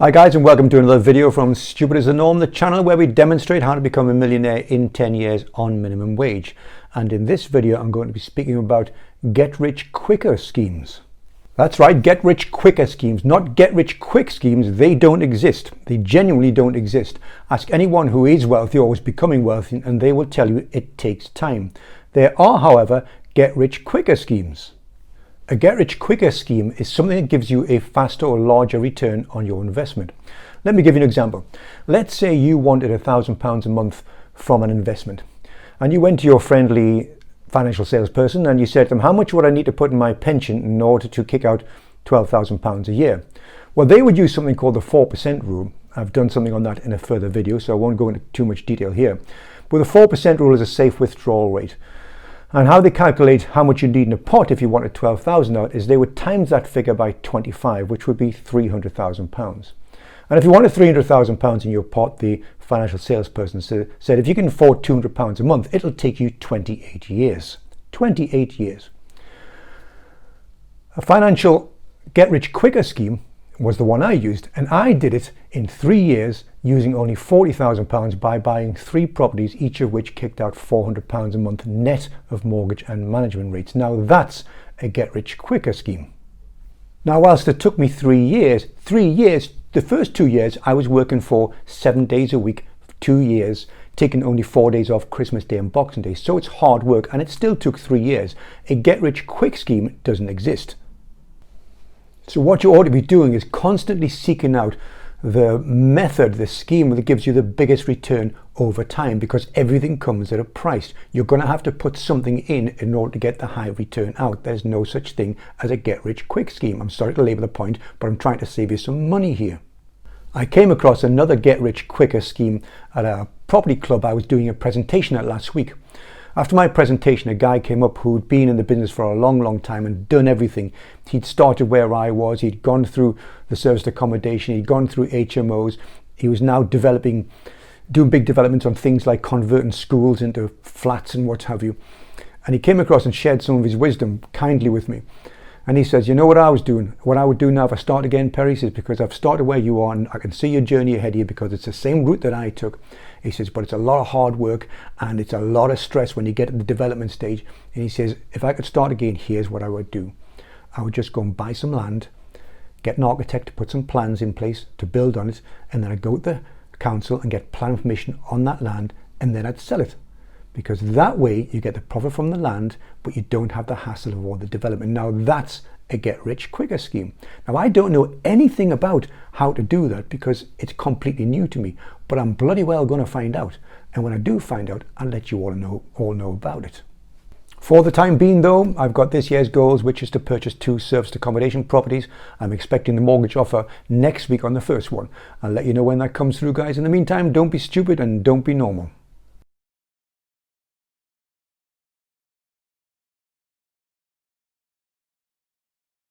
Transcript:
Hi guys, and welcome to another video from Stupid as the Norm, the channel where we demonstrate how to become a millionaire in 10 years on minimum wage. And in this video I'm going to be speaking about get rich quicker schemes. That's right, get rich quicker schemes, not get rich quick schemes. They don't exist. They genuinely don't exist. Ask anyone who is wealthy or is becoming wealthy and they will tell you it takes time. There are, however, get rich quicker schemes. A get rich quicker scheme is something that gives you a faster or larger return on your investment. Let me give you an example. Let's say you wanted £1,000 a month from an investment, and you went to your friendly financial salesperson and you said to them, how much would I need to put in my pension in order to kick out £12,000 a year? Well, they would use something called the 4% rule. I've done something on that in a further video, so I won't go into too much detail here. But the 4% rule is a safe withdrawal rate. And how they calculate how much you need in a pot if you wanted 12,000 out is they would times that figure by 25, which would be £300,000. And if you wanted £300,000 in your pot, the financial salesperson said, if you can afford £200 a month, it'll take you 28 years. 28 years. A financial get-rich-quicker scheme was the one I used, and I did it in 3 years using only £40,000 by buying 3 properties, each of which kicked out £400 a month net of mortgage and management rates. Now that's a get-rich-quicker scheme. Now whilst it took me 3 years, the first 2 years I was working for 7 days a week, 2 years, taking only 4 days off Christmas Day and Boxing Day. So it's hard work, and it still took 3 years. A get-rich-quick scheme doesn't exist. So what you ought to be doing is constantly seeking out the method, the scheme that gives you the biggest return over time, because everything comes at a price. You're going to have to put something in order to get the high return out. There's no such thing as a get-rich-quick scheme. I'm sorry to labour the point, but I'm trying to save you some money here. I came across another get-rich-quicker scheme at a property club I was doing a presentation at last week. After my presentation, a guy came up who'd been in the business for a long time and done everything. He'd started where I was, he'd gone through the serviced accommodation, he'd gone through HMOs. He was now doing big developments on things like converting schools into flats and what have you. And he came across and shared some of his wisdom kindly with me. And he says, you know what I was doing? What I would do now if I start again, Perry, says, because I've started where you are and I can see your journey ahead of you because it's the same route that I took. He says, but it's a lot of hard work and it's a lot of stress when you get to the development stage. And he says, if I could start again, here's what I would do. I would just go and buy some land, get an architect to put some plans in place to build on it, and then I'd go to the council and get planning permission on that land, and then I'd sell it. Because that way you get the profit from the land, but you don't have the hassle of all the development. Now that's a get-rich-quicker scheme. Now I don't know anything about how to do that because it's completely new to me, but I'm bloody well going to find out. And when I do find out, I'll let you all know about it. For the time being though, I've got this year's goals, which is to purchase 2 serviced accommodation properties. I'm expecting the mortgage offer next week on the first one. I'll let you know when that comes through, guys. In the meantime, don't be stupid and don't be normal.